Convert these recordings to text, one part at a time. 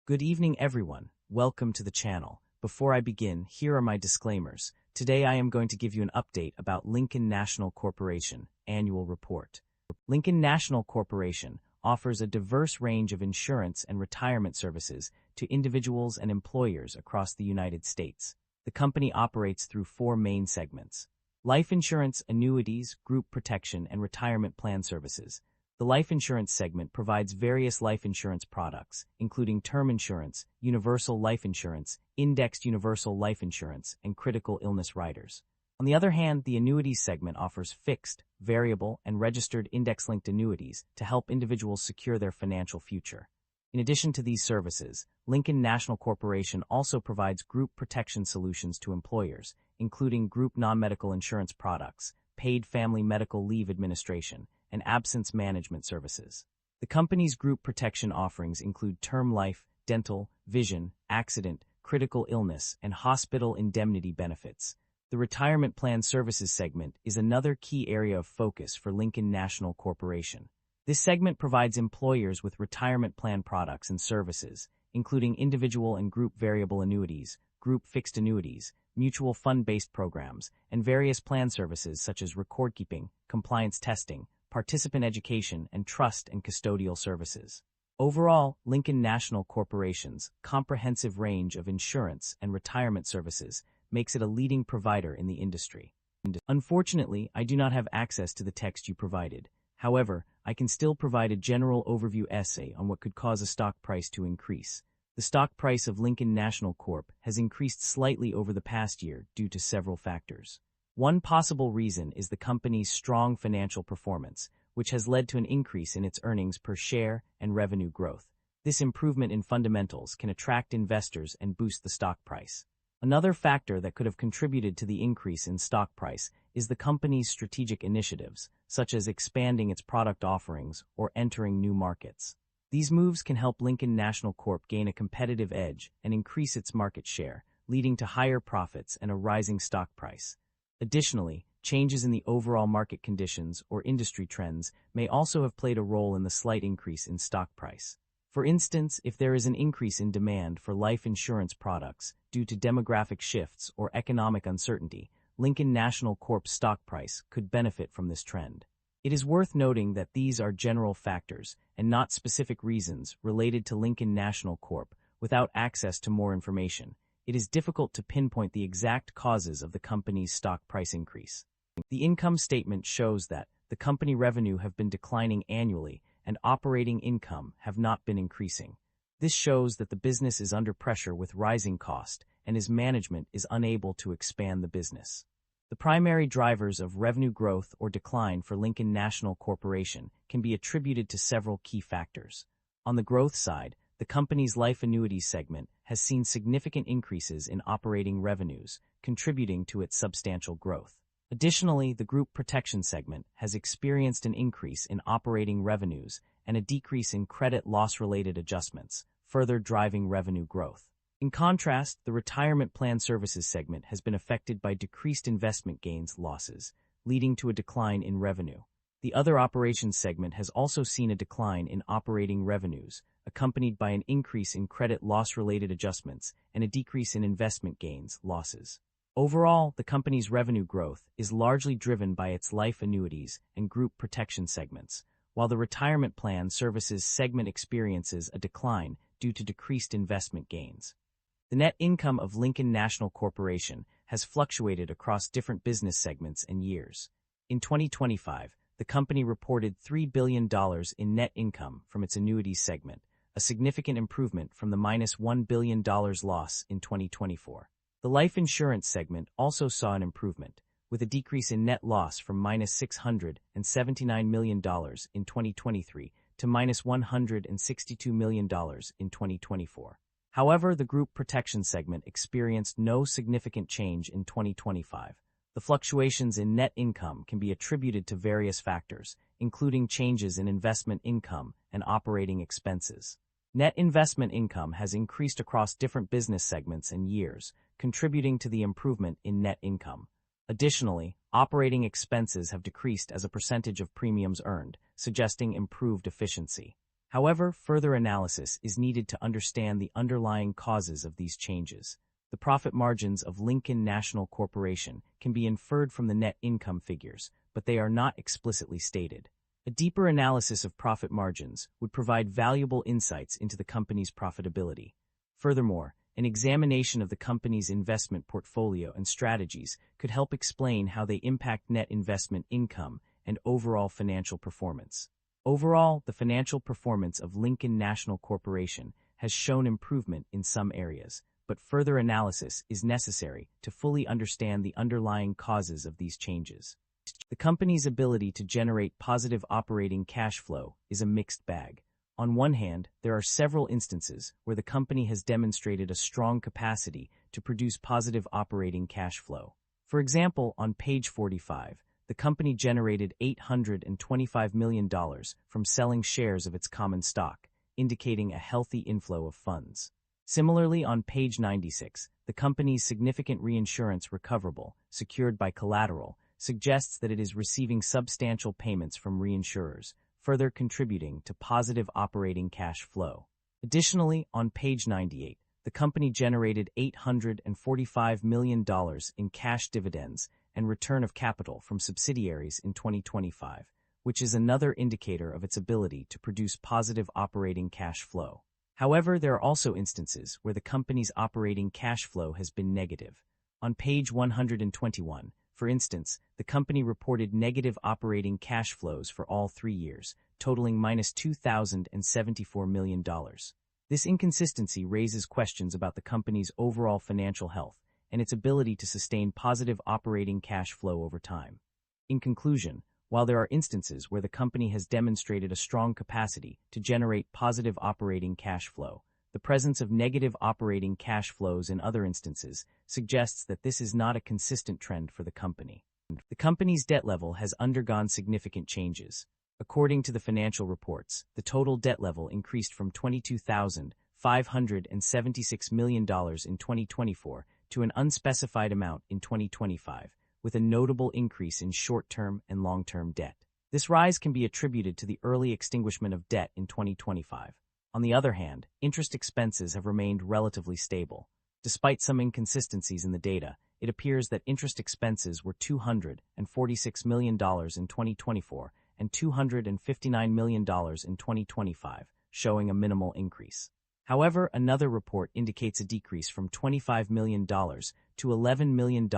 Good evening, everyone. Welcome to the channel. Before I begin, here are my disclaimers. Today I am going to give you an update about Lincoln National Corporation Annual Report. Lincoln National Corporation offers a diverse range of insurance and retirement services to individuals and employers across the United States. The company operates through four main segments: life insurance, annuities, group protection, and retirement plan services. The life insurance segment provides various life insurance products, including term insurance, universal life insurance, indexed universal life insurance, and critical illness riders. On the other hand, the annuities segment offers fixed, variable, and registered index-linked annuities to help individuals secure their financial future. In addition to these services, Lincoln National Corporation also provides group protection solutions to employers, including group non-medical insurance products, paid family medical leave administration, and absence management services. The company's group protection offerings include term life, dental, vision, accident, critical illness, and hospital indemnity benefits. The retirement plan services segment is another key area of focus for Lincoln National Corporation. This segment provides employers with retirement plan products and services, including individual and group variable annuities, group fixed annuities, mutual fund-based programs, and various plan services such as record-keeping, compliance testing, participant education, and trust and custodial services. Overall, Lincoln National Corporation's comprehensive range of insurance and retirement services makes it a leading provider in the industry. Unfortunately, I do not have access to the text you provided. However, I can still provide a general overview essay on what could cause a stock price to increase. The stock price of Lincoln National Corp has increased slightly over the past year due to several factors. One possible reason is the company's strong financial performance, which has led to an increase in its earnings per share and revenue growth. This improvement in fundamentals can attract investors and boost the stock price. Another factor that could have contributed to the increase in stock price is the company's strategic initiatives, such as expanding its product offerings or entering new markets. These moves can help Lincoln National Corp gain a competitive edge and increase its market share, leading to higher profits and a rising stock price. Additionally, changes in the overall market conditions or industry trends may also have played a role in the slight increase in stock price. For instance, if there is an increase in demand for life insurance products due to demographic shifts or economic uncertainty, Lincoln National Corp's stock price could benefit from this trend. It is worth noting that these are general factors and not specific reasons related to Lincoln National Corp. Without access to more information, it is difficult to pinpoint the exact causes of the company's stock price increase. The income statement shows that the company revenue have been declining annually and operating income have not been increasing. This shows that the business is under pressure with rising cost and its management is unable to expand the business. The primary drivers of revenue growth or decline for Lincoln National Corporation can be attributed to several key factors. On the growth side, the company's life annuities segment has seen significant increases in operating revenues, contributing to its substantial growth. Additionally, the group protection segment has experienced an increase in operating revenues and a decrease in credit loss-related adjustments, further driving revenue growth. In contrast, the retirement plan services segment has been affected by decreased investment gains losses, leading to a decline in revenue. The other operations segment has also seen a decline in operating revenues, accompanied by an increase in credit loss-related adjustments and a decrease in investment gains losses. Overall, the company's revenue growth is largely driven by its life annuities and group protection segments, while the retirement plan services segment experiences a decline due to decreased investment gains. The net income of Lincoln National Corporation has fluctuated across different business segments and years. In 2025, the company reported $3 billion in net income from its annuities segment, a significant improvement from the -$1 billion loss in 2024. The life insurance segment also saw an improvement, with a decrease in net loss from -$679 million in 2023 to -$162 million in 2024. However, the group protection segment experienced no significant change in 2025. The fluctuations in net income can be attributed to various factors, including changes in investment income and operating expenses. Net investment income has increased across different business segments and years, contributing to the improvement in net income. Additionally, operating expenses have decreased as a percentage of premiums earned, suggesting improved efficiency. However, further analysis is needed to understand the underlying causes of these changes. The profit margins of Lincoln National Corporation can be inferred from the net income figures, but they are not explicitly stated. A deeper analysis of profit margins would provide valuable insights into the company's profitability. Furthermore, an examination of the company's investment portfolio and strategies could help explain how they impact net investment income and overall financial performance. Overall, the financial performance of Lincoln National Corporation has shown improvement in some areas, but further analysis is necessary to fully understand the underlying causes of these changes. The company's ability to generate positive operating cash flow is a mixed bag. On one hand, there are several instances where the company has demonstrated a strong capacity to produce positive operating cash flow. For example, on page 45, the company generated $825 million from selling shares of its common stock, indicating a healthy inflow of funds. Similarly, on page 96, the company's significant reinsurance recoverable, secured by collateral, suggests that it is receiving substantial payments from reinsurers, further contributing to positive operating cash flow. Additionally, on page 98, the company generated $845 million in cash dividends and return of capital from subsidiaries in 2025, which is another indicator of its ability to produce positive operating cash flow. However, there are also instances where the company's operating cash flow has been negative. On page 121, for instance, the company reported negative operating cash flows for all 3 years, totaling $2,074 million. This inconsistency raises questions about the company's overall financial health and its ability to sustain positive operating cash flow over time. In conclusion, while there are instances where the company has demonstrated a strong capacity to generate positive operating cash flow, the presence of negative operating cash flows in other instances suggests that this is not a consistent trend for the company. The company's debt level has undergone significant changes. According to the financial reports, the total debt level increased from $22,576 million in 2024 to an unspecified amount in 2025, with a notable increase in short-term and long-term debt. This rise can be attributed to the early extinguishment of debt in 2025. On the other hand, interest expenses have remained relatively stable. Despite some inconsistencies in the data, it appears that interest expenses were $246 million in 2024 and $259 million in 2025, showing a minimal increase. However, another report indicates a decrease from $25 million to $11 million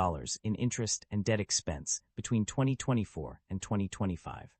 in interest and debt expense between 2024 and 2025.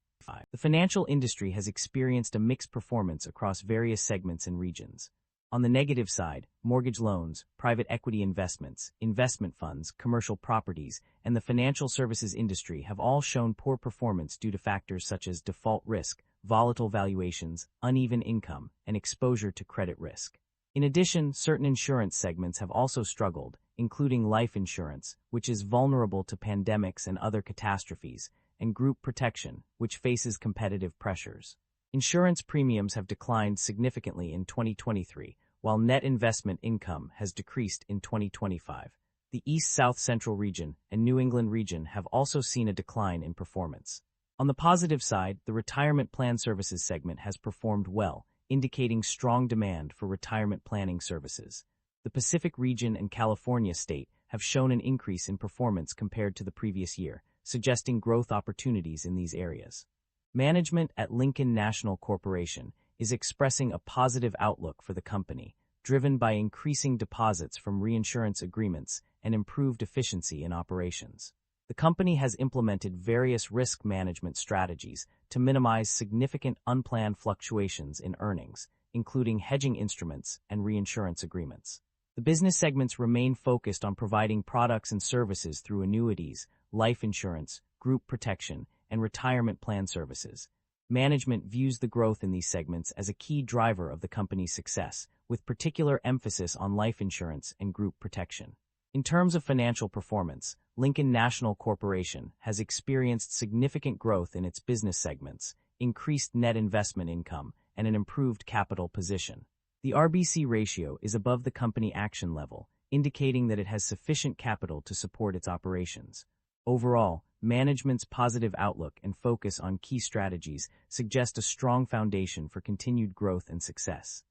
The financial industry has experienced a mixed performance across various segments and regions. On the negative side, mortgage loans, private equity investments, investment funds, commercial properties, and the financial services industry have all shown poor performance due to factors such as default risk, volatile valuations, uneven income, and exposure to credit risk. In addition, certain insurance segments have also struggled, including life insurance, which is vulnerable to pandemics and other catastrophes, and group protection, which faces competitive pressures. Insurance premiums have declined significantly in 2023, while net investment income has decreased in 2025. The East-South Central region and New England region have also seen a decline in performance. On the positive side, the retirement plan services segment has performed well, indicating strong demand for retirement planning services. The Pacific region and California state have shown an increase in performance compared to the previous year, suggesting growth opportunities in these areas. Management at Lincoln National Corporation is expressing a positive outlook for the company, driven by increasing deposits from reinsurance agreements and improved efficiency in operations. The company has implemented various risk management strategies to minimize significant unplanned fluctuations in earnings, including hedging instruments and reinsurance agreements. The business segments remain focused on providing products and services through annuities, life insurance, group protection, and retirement plan services. Management views the growth in these segments as a key driver of the company's success, with particular emphasis on life insurance and group protection. In terms of financial performance, Lincoln National Corporation has experienced significant growth in its business segments, increased net investment income, and an improved capital position. The RBC ratio is above the company action level, indicating that it has sufficient capital to support its operations. Overall, management's positive outlook and focus on key strategies suggest a strong foundation for continued growth and success.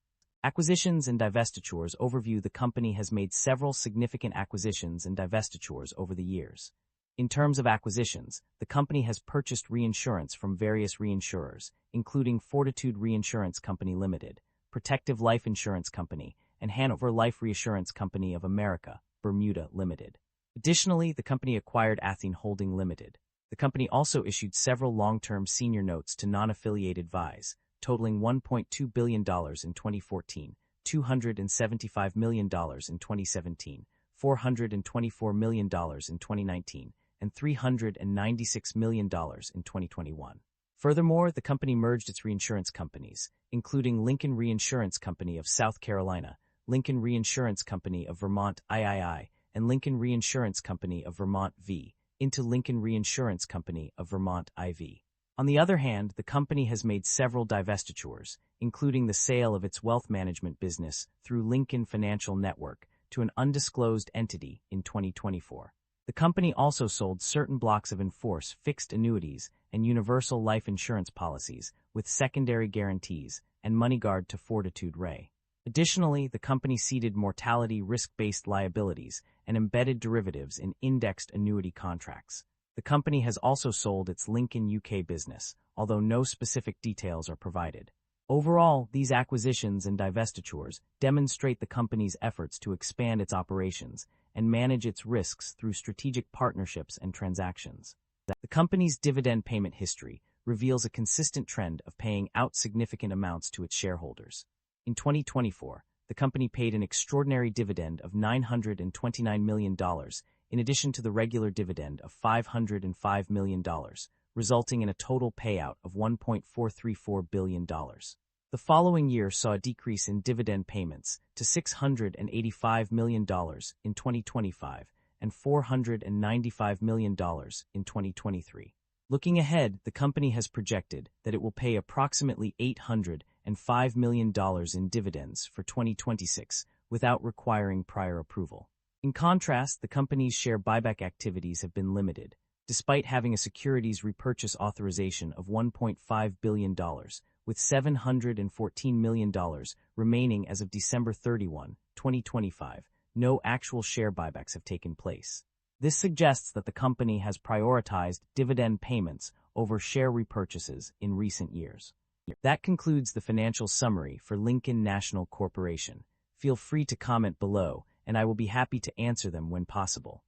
Acquisitions and divestitures overview. The company has made several significant acquisitions and divestitures over the years. In terms of acquisitions, the company has purchased reinsurance from various reinsurers, including Fortitude Reinsurance Company Limited, Protective Life Insurance Company, and Hanover Life Reassurance Company of America, Bermuda Limited. Additionally, the company acquired Athene Holding Limited. The company also issued several long-term senior notes to non-affiliated VIs, totaling $1.2 billion in 2014, $275 million in 2017, $424 million in 2019, and $396 million in 2021. Furthermore, the company merged its reinsurance companies, including Lincoln Reinsurance Company of South Carolina, Lincoln Reinsurance Company of Vermont III, and Lincoln Reinsurance Company of Vermont V, into Lincoln Reinsurance Company of Vermont IV. On the other hand, the company has made several divestitures, including the sale of its wealth management business through Lincoln Financial Network to an undisclosed entity in 2024. The company also sold certain blocks of in-force fixed annuities and universal life insurance policies with secondary guarantees and MoneyGuard to Fortitude Re. Additionally, the company ceded mortality risk-based liabilities and embedded derivatives in indexed annuity contracts. The company has also sold its Lincoln UK business, although no specific details are provided. Overall, these acquisitions and divestitures demonstrate the company's efforts to expand its operations and manage its risks through strategic partnerships and transactions. The company's dividend payment history reveals a consistent trend of paying out significant amounts to its shareholders. In 2024, the company paid an extraordinary dividend of $929 million, in addition to the regular dividend of $505 million, resulting in a total payout of $1.434 billion. The following year saw a decrease in dividend payments to $685 million in 2025 and $495 million in 2023. Looking ahead, the company has projected that it will pay approximately $805 million in dividends for 2026 without requiring prior approval. In contrast, the company's share buyback activities have been limited, despite having a securities repurchase authorization of $1.5 billion, with $714 million remaining as of December 31, 2025. No actual share buybacks have taken place. This suggests that the company has prioritized dividend payments over share repurchases in recent years. That concludes the financial summary for Lincoln National Corporation. Feel free to comment below, and I will be happy to answer them when possible.